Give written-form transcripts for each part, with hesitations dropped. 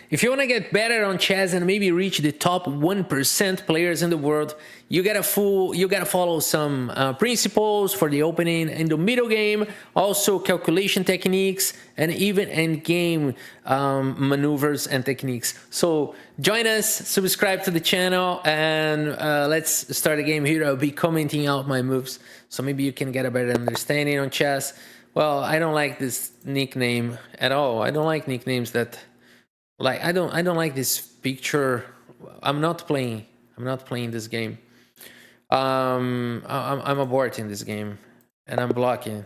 If you want to get better on chess and maybe reach the top 1% players in the world, you gotta follow some principles for the opening and the middle game, also calculation techniques, and even end game maneuvers and techniques. So join us, subscribe to the channel, and let's start a game here. I'll be commenting out my moves, so maybe you can get a better understanding on chess. Well, I don't like this nickname at all. I don't like nicknames that, like, I don't like this picture. I'm not playing this game. I'm aborting this game, and I'm blocking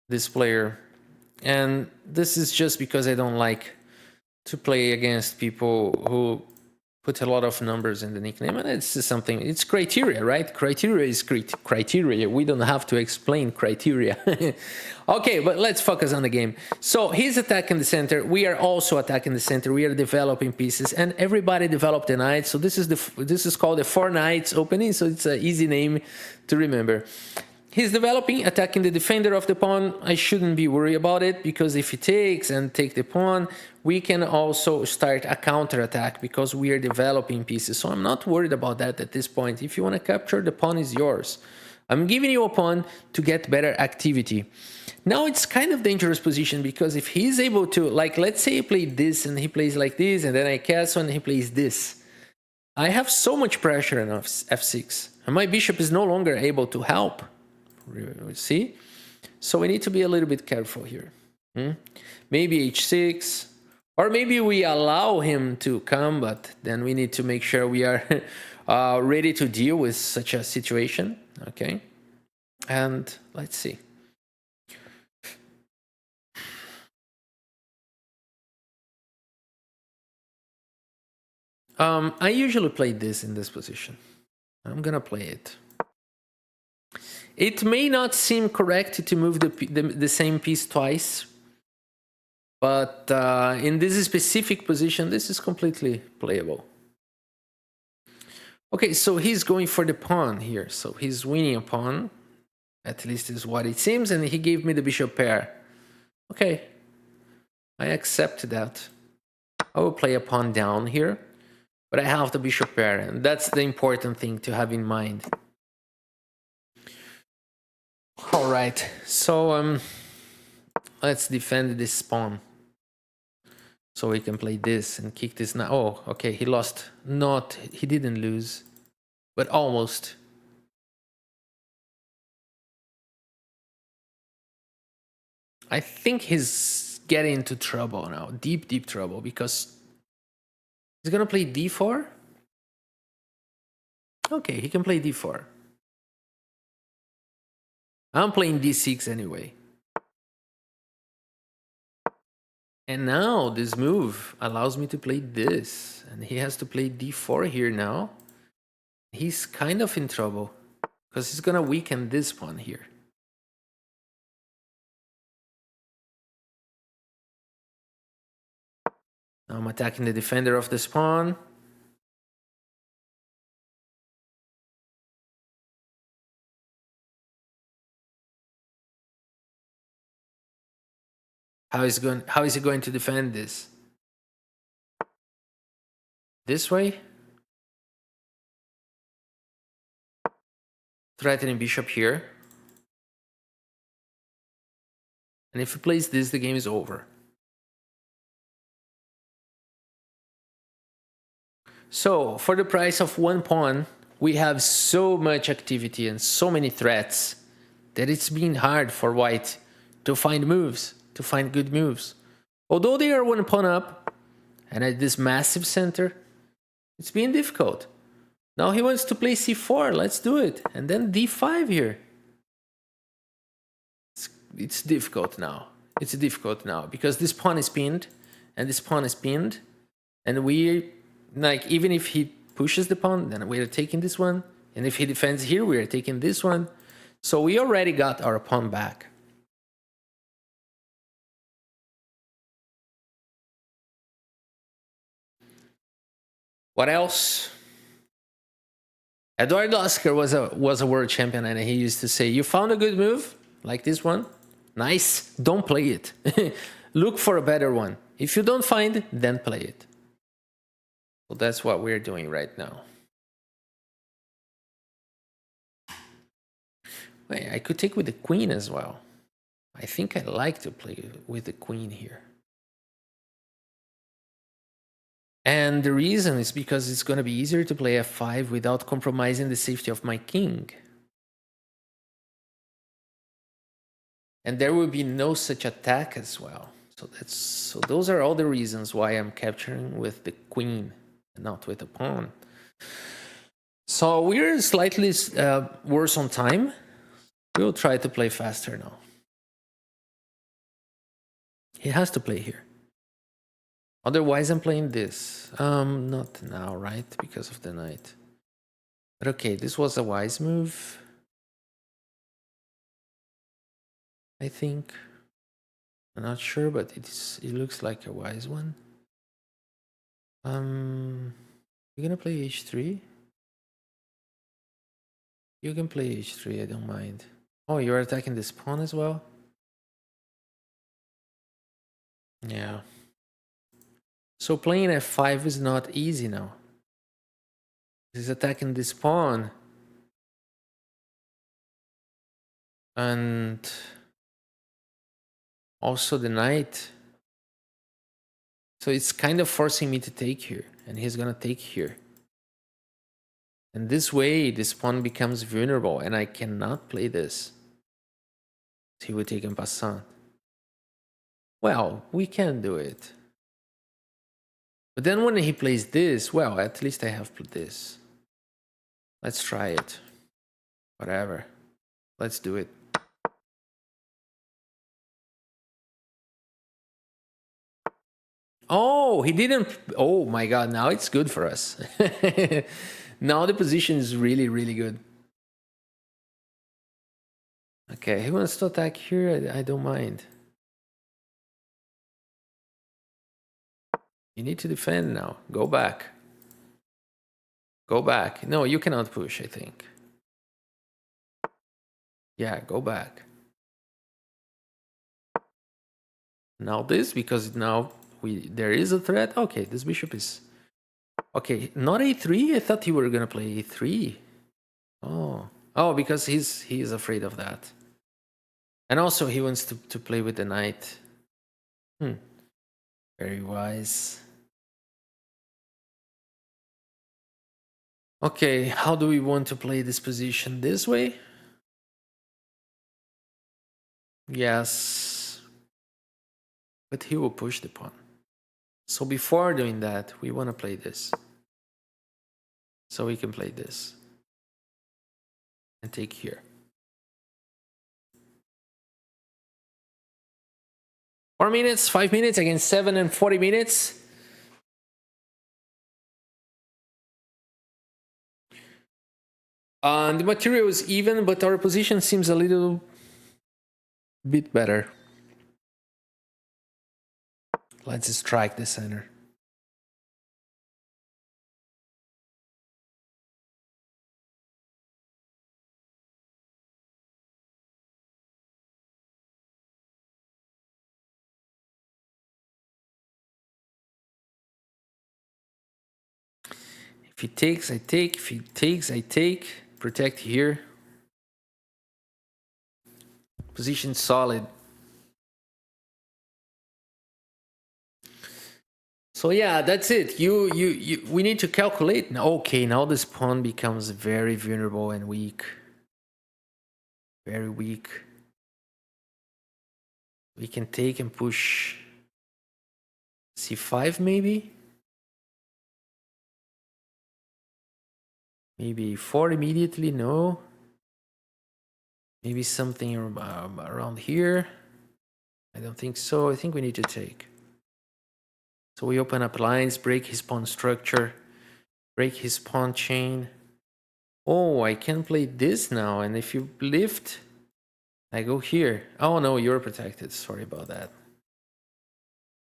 this player. And this is just because I don't like to play against people who put a lot of numbers in the nickname. And it's something, it's criteria, right? Criteria is criteria. We don't have to explain criteria. Okay, but let's focus on the game. So he's attacking the center. We are also attacking the center. We are developing pieces, and everybody developed the knight. So this is called the 4 knights opening. So it's an easy name to remember. He's developing, attacking the defender of the pawn. I shouldn't be worried about it, because if he takes and take the pawn, we can also start a counter attack because we are developing pieces. So I'm not worried about that at this point. If you want to capture, the pawn is yours. I'm giving you a pawn to get better activity. Now it's kind of dangerous position, because if he's able to, like, let's say he played this and he plays like this, and then I castle and he plays this, I have so much pressure on f6, and my bishop is no longer able to help. See? So we need to be a little bit careful here. Maybe h6, or maybe we allow him to come, but then we need to make sure we are ready to deal with such a situation. Okay, and let's see. I usually play this in this position. I'm gonna play it. It may not seem correct to move the same piece twice, but in this specific position, this is completely playable. Okay, so he's going for the pawn here. So he's winning a pawn, at least is what it seems, and he gave me the bishop pair. Okay, I accept that. I will play a pawn down here, but I have the bishop pair, and that's the important thing to have in mind. All right, so let's defend this pawn. So we can play this and kick this now. Oh, okay, he lost. He didn't lose, but almost. I think he's getting into trouble now, deep trouble, because he's gonna play d4. Okay, he can play d4. I'm playing d6 anyway. And now this move allows me to play this, and he has to play d4 here now. He's kind of in trouble, because he's gonna weaken this pawn here. Now I'm attacking the defender of this pawn. How is he going to defend this? This way? Threatening bishop here. And if he plays this, the game is over. So, for the price of 1 pawn, we have so much activity and so many threats that it's been hard for white to find moves, to find good moves. Although they are 1 pawn up, and at this massive center, it's been difficult. Now he wants to play c4, let's do it. And then d5 here. It's difficult now. It's difficult now, because this pawn is pinned, and this pawn is pinned, and we, like, even if he pushes the pawn, then we are taking this one, and if he defends here, we are taking this one. So we already got our pawn back. What else? Eduardo Oscar was a world champion, and he used to say, you found a good move like this one? Nice, don't play it. Look for a better one. If you don't find, then play it. So that's what we're doing right now. Wait, I could take with the queen as well. I think I like to play with the queen here. And the reason is because it's going to be easier to play f5 without compromising the safety of my king. And there will be no such attack as well. So those are all the reasons why I'm capturing with the queen and not with the pawn. So we're slightly worse on time. We'll try to play faster now. He has to play here. Otherwise, I'm playing this. Not now, right? Because of the knight. But okay, this was a wise move, I think. I'm not sure, but it looks like a wise one. You're gonna play h3? You can play h3, I don't mind. Oh, you're attacking this pawn as well? Yeah. So playing f5 is not easy now. He's attacking this pawn. And also the knight. So it's kind of forcing me to take here. And he's gonna take here. And this way, this pawn becomes vulnerable. And I cannot play this. He would take en passant. Well, we can do it. But then when he plays this, well, at least I have this. Let's try it. Whatever. Let's do it. Oh, he didn't. Oh my God, now it's good for us. Now the position is really, really good. Okay, he wants to attack here. I don't mind. You need to defend now. Go back. Go back. No, you cannot push, I think. Yeah, go back. Now this, because now there is a threat. Okay, this bishop is... Okay, not a3? I thought you were gonna play a3. Oh, because he is afraid of that. And also he wants to play with the knight. Very wise. Okay, how do we want to play this position? This way? Yes. But he will push the pawn. So before doing that, we want to play this. So we can play this. And take here. 4 minutes, 5 minutes against 7 and 40 minutes. The material is even, but our position seems a little bit better. Let's strike the center. If he takes, I take. If he takes, I take. Protect here. Position solid. So yeah, that's it. We need to calculate. Okay, now this pawn becomes very vulnerable and weak. Very weak. We can take and push c5 maybe. Maybe 4 immediately, no. Maybe something around here. I don't think so. I think we need to take. So we open up lines, break his pawn structure, break his pawn chain. Oh, I can play this now. And if you lift, I go here. Oh no, you're protected. Sorry about that.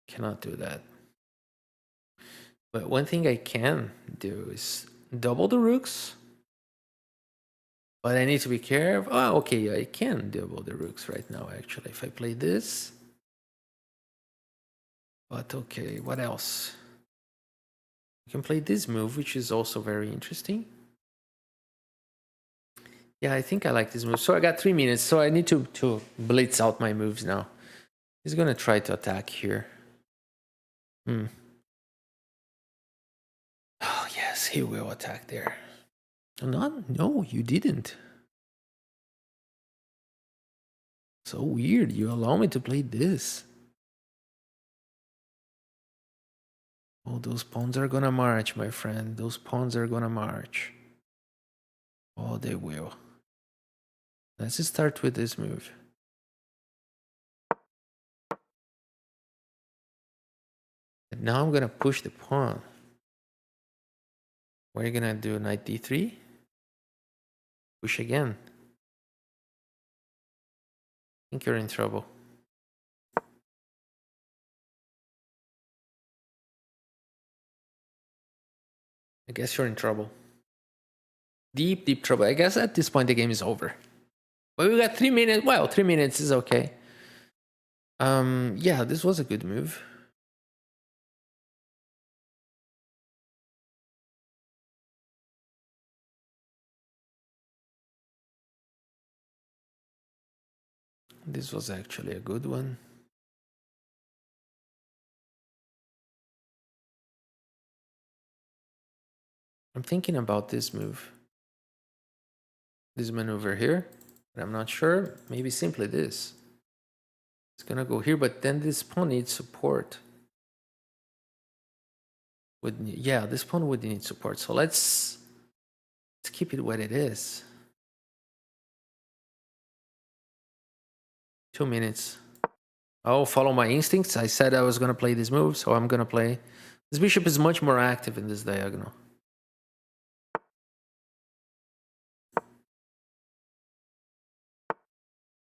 Cannot do that. But one thing I can do is double the rooks. But I need to be careful. Oh, okay, I can double the rooks right now, actually, if I play this. But okay, what else? You can play this move, which is also very interesting. Yeah, I think I like this move. So I got 3 minutes, so I need to blitz out my moves now. He's gonna try to attack here. Oh, yes, he will attack there. No, you didn't. So weird. You allow me to play this. Oh, those pawns are gonna march, my friend. Those pawns are gonna march. Oh, they will. Let's start with this move. And now I'm gonna push the pawn. What are you gonna do? Knight d3? Push again. I think you're in trouble. I guess you're in trouble. Deep, deep trouble. I guess at this point the game is over. But we got 3 minutes. Well, 3 minutes is okay. Yeah, this was a good move. This was actually a good one. I'm thinking about this move. This maneuver here, but I'm not sure. Maybe simply this. It's gonna go here, but then this pawn needs support. Yeah, this pawn would need support. So let's keep it what it is. 2 minutes. Oh, follow my instincts. I said I was gonna play this move, so I'm gonna play. This bishop is much more active in this diagonal.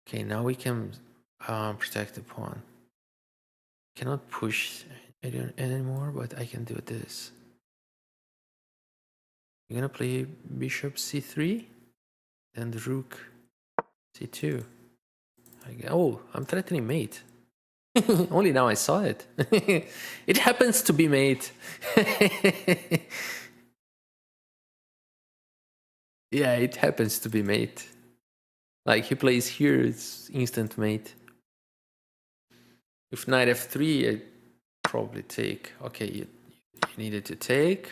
Okay, now we can protect the pawn. Cannot push anymore, but I can do this. You're gonna play bishop c3, then the rook c2. Oh, I'm threatening mate. Only now I saw it. It happens to be mate. Yeah, it happens to be mate. Like he plays here, it's instant mate. If knight f3, I'd probably take. Okay, you needed to take.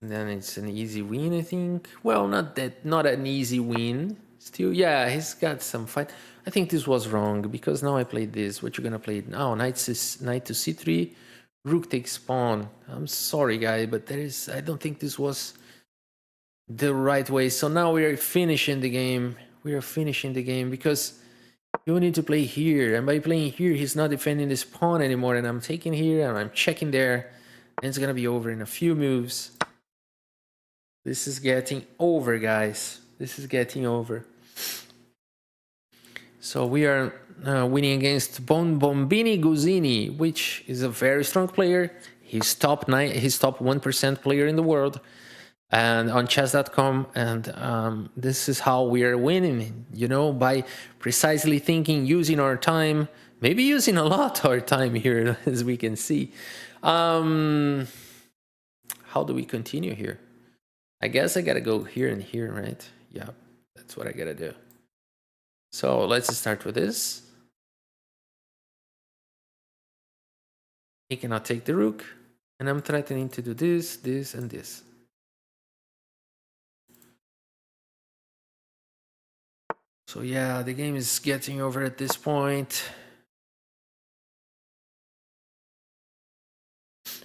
And then it's an easy win, I think. Well, not an easy win. Still, yeah, he's got some fight. I think this was wrong because now I played this. What you're gonna play now? Knight to c3, rook takes pawn. I'm sorry, guy, but I don't think this was the right way. So now we are finishing the game. We are finishing the game because you need to play here, and by playing here, he's not defending this pawn anymore. And I'm taking here, and I'm checking there, and it's gonna be over in a few moves. This is getting over, guys. This is getting over. So we are winning against Bombini Guzzini, which is a very strong player. He's top 1% player in the world, and on chess.com. And this is how we are winning. You know, by precisely thinking, using our time, maybe using a lot of our time here, as we can see. How do we continue here? I guess I gotta go here and here, right? Yeah, that's what I gotta do. So let's start with this. He cannot take the rook, and I'm threatening to do this, this, and this. So yeah, the game is getting over at this point.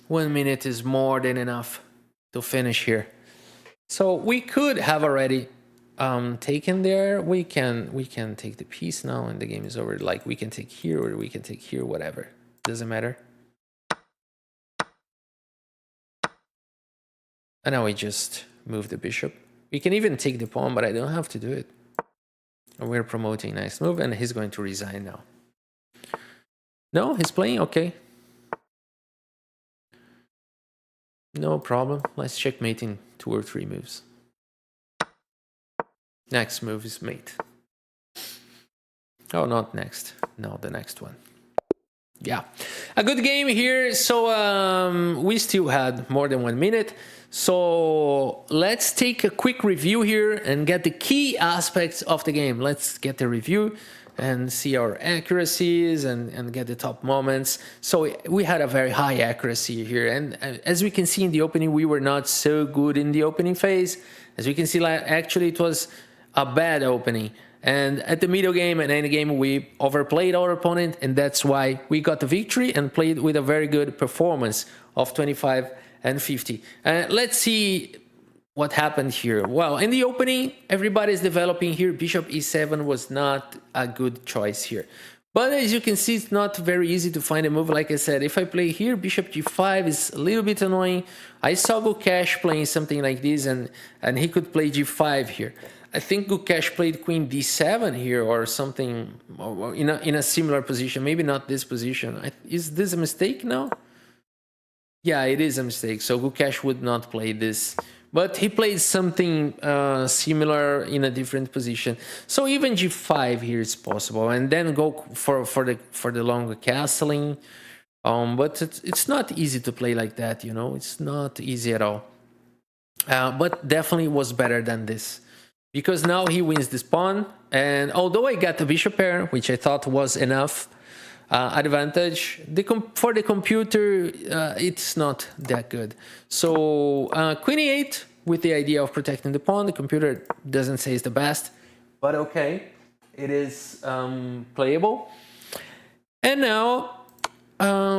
1 minute is more than enough to finish here. So we could have already taken there. We can take the piece now, and the game is over. Like we can take here or we can take here, whatever. Doesn't matter. And now we just move the bishop. We can even take the pawn, but I don't have to do it. And we're promoting nice move, and he's going to resign now. No, he's playing okay. No problem. Let's checkmate in 2 or 3 moves. Next move is mate. Oh, not next. No, the next one. Yeah, a good game here. So we still had more than 1 minute. So let's take a quick review here and get the key aspects of the game. Let's get the review and see our accuracies and get the top moments. So we had a very high accuracy here. And as we can see in the opening, we were not so good in the opening phase. As we can see, like, actually it was a bad opening. And at the middle game and end game, we overplayed our opponent, and that's why we got the victory and played with a very good performance of 25 and 50. Let's see what happened here. Well, in the opening, everybody's developing here. Bishop e7 was not a good choice here. But as you can see, it's not very easy to find a move. Like I said, if I play here, bishop g5 is a little bit annoying. I saw Gukesh playing something like this, and he could play g5 here. I think Gukesh played queen d7 here or something in a similar position. Maybe not this position. Is this a mistake now? Yeah, it is a mistake. So Gukesh would not play this. But he played something similar in a different position. So even g5 here is possible. And then go for the longer castling. But it's not easy to play like that, you know. It's not easy at all. But definitely was better than this. Because now he wins this pawn, and although I got the bishop pair, which I thought was enough advantage, for the computer, it's not that good. So queen e8 with the idea of protecting the pawn. The computer doesn't say it's the best, but okay, it is playable. And now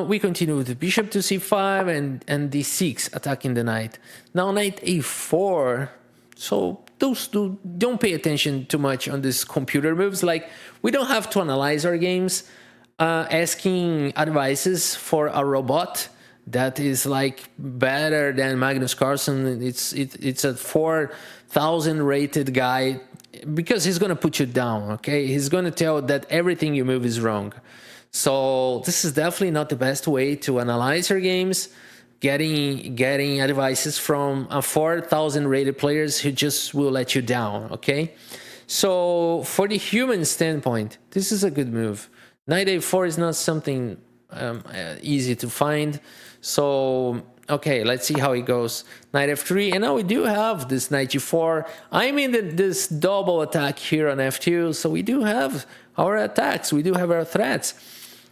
we continue with the bishop to c5 and d6, attacking the knight. Now knight a4. So those don't pay attention too much on these computer moves. Like, we don't have to analyze our games asking advices for a robot that is like better than Magnus Carlsen. It's a 4,000 rated guy, because he's gonna put you down. Okay, he's gonna tell that everything you move is wrong. So this is definitely not the best way to analyze your games. Getting advices from 4,000 rated players who just will let you down, okay? So for the human standpoint, this is a good move. Knight a4 is not something easy to find. So, okay, let's see how it goes. Knight f3, and now we do have this knight g4. I mean this double attack here on f2, so we do have our attacks, we do have our threats.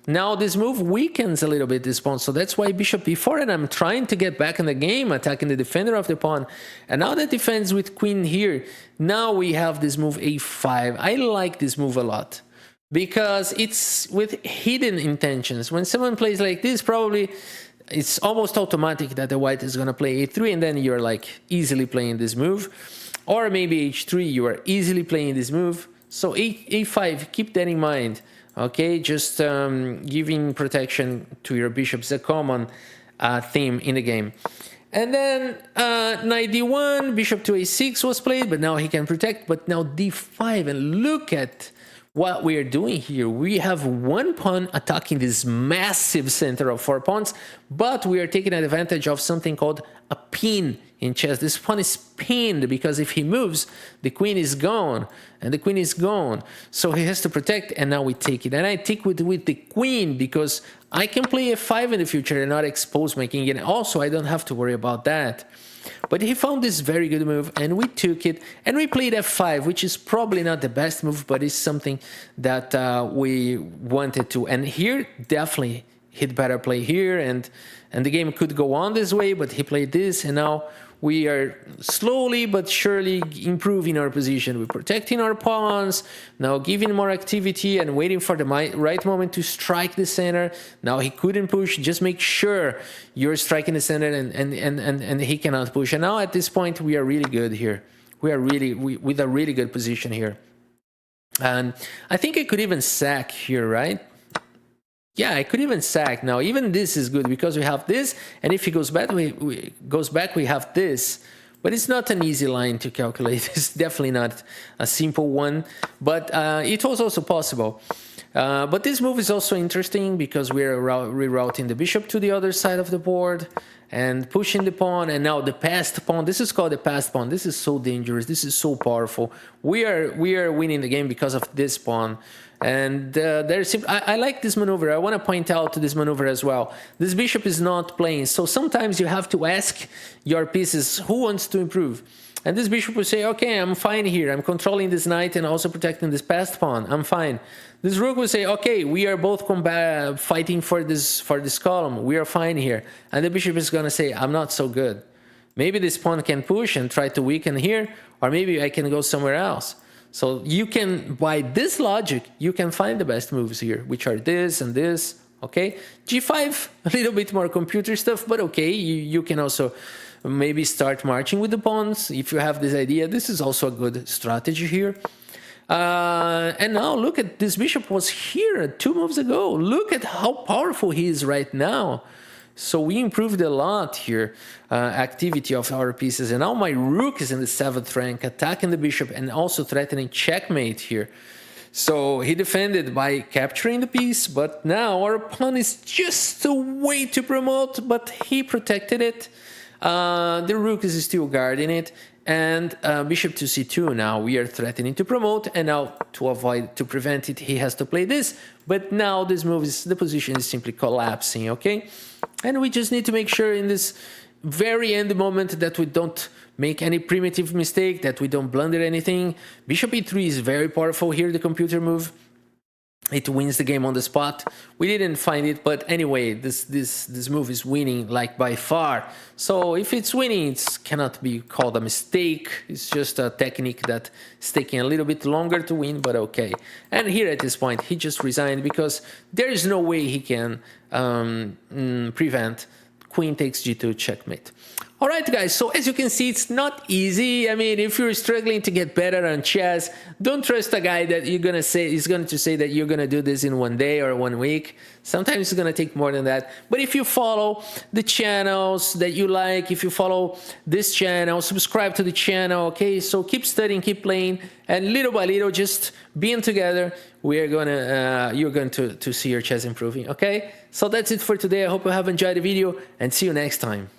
Now this move weakens a little bit this pawn, so that's why bishop e4, and I'm trying to get back in the game, attacking the defender of the pawn. And now that defends with queen here, now we have this move a5. I like this move a lot, because it's with hidden intentions. When someone plays like this, probably it's almost automatic that the white is going to play a3, and then you're like easily playing this move. Or maybe h3, you are easily playing this move. So a5, keep that in mind. Okay, just giving protection to your bishops, a common theme in the game. And then knight d1, bishop to a6 was played, but now he can protect. But now d5, and look at what we are doing here. We have one pawn attacking this massive center of 4 pawns, but we are taking advantage of something called a pin in chess. This pawn is pinned because if he moves, the queen is gone, and the queen is gone. So he has to protect, and now we take it. And I take with the queen because I can play f5 in the future and not expose my king. And also, I don't have to worry about that. But he found this very good move, and we took it, and we played f5, which is probably not the best move, but it's something that we wanted to. And here, definitely, he'd better play here, and the game could go on this way, but he played this, and now we are slowly but surely improving our position. We're protecting our pawns, now giving more activity and waiting for the right moment to strike the center. Now he couldn't push, just make sure you're striking the center, and he cannot push. And now at this point, we are really good here. We are with a really good position here. And I think I could even sack here, right? Yeah, I could even sack. Now, even this is good because we have this, and if he goes back, we have this. But it's not an easy line to calculate. It's definitely not a simple one, but it was also possible. But this move is also interesting because we're rerouting the bishop to the other side of the board and pushing the pawn, and now the passed pawn. This is called the passed pawn. This is so dangerous. This is so powerful. We are winning the game because of this pawn. And I like this maneuver. I want to point out this maneuver as well. This bishop is not playing, so sometimes you have to ask your pieces who wants to improve. And this bishop will say, okay, I'm fine here. I'm controlling this knight and also protecting this passed pawn. I'm fine. This rook will say, okay, we are both fighting for this column. We are fine here. And the bishop is going to say, I'm not so good. Maybe this pawn can push and try to weaken here, or maybe I can go somewhere else. So you can, by this logic, you can find the best moves here, which are this and this, okay? G5, a little bit more computer stuff, but okay, you can also maybe start marching with the pawns. If you have this idea, this is also a good strategy here. And now look at this bishop was here 2 moves ago. Look at how powerful he is right now. So we improved a lot here, activity of our pieces. And now my rook is in the 7th rank, attacking the bishop and also threatening checkmate here. So he defended by capturing the piece, but now our pawn is just a way to promote, but he protected it. The rook is still guarding it, and bishop to c2. Now we are threatening to promote, and now to prevent it, he has to play this. But now this move the position is simply collapsing, okay? And we just need to make sure in this very end moment that we don't make any primitive mistake, that we don't blunder anything. Bishop e3 is very powerful here, the computer move. It wins the game on the spot. We didn't find it, but anyway, this move is winning like by far. So if it's winning, it cannot be called a mistake. It's just a technique that is taking a little bit longer to win, but okay. And here at this point, he just resigned because there is no way he can prevent queen takes g2 checkmate. All right, guys, so as you can see, it's not easy. I mean, if you're struggling to get better on chess, don't trust a guy that is going to say that you're going to do this in 1 day or 1 week. Sometimes it's going to take more than that. But if you follow the channels that you like, if you follow this channel, subscribe to the channel, okay? So keep studying, keep playing, and little by little, just being together, you're going to see your chess improving, okay? So that's it for today. I hope you have enjoyed the video, and see you next time.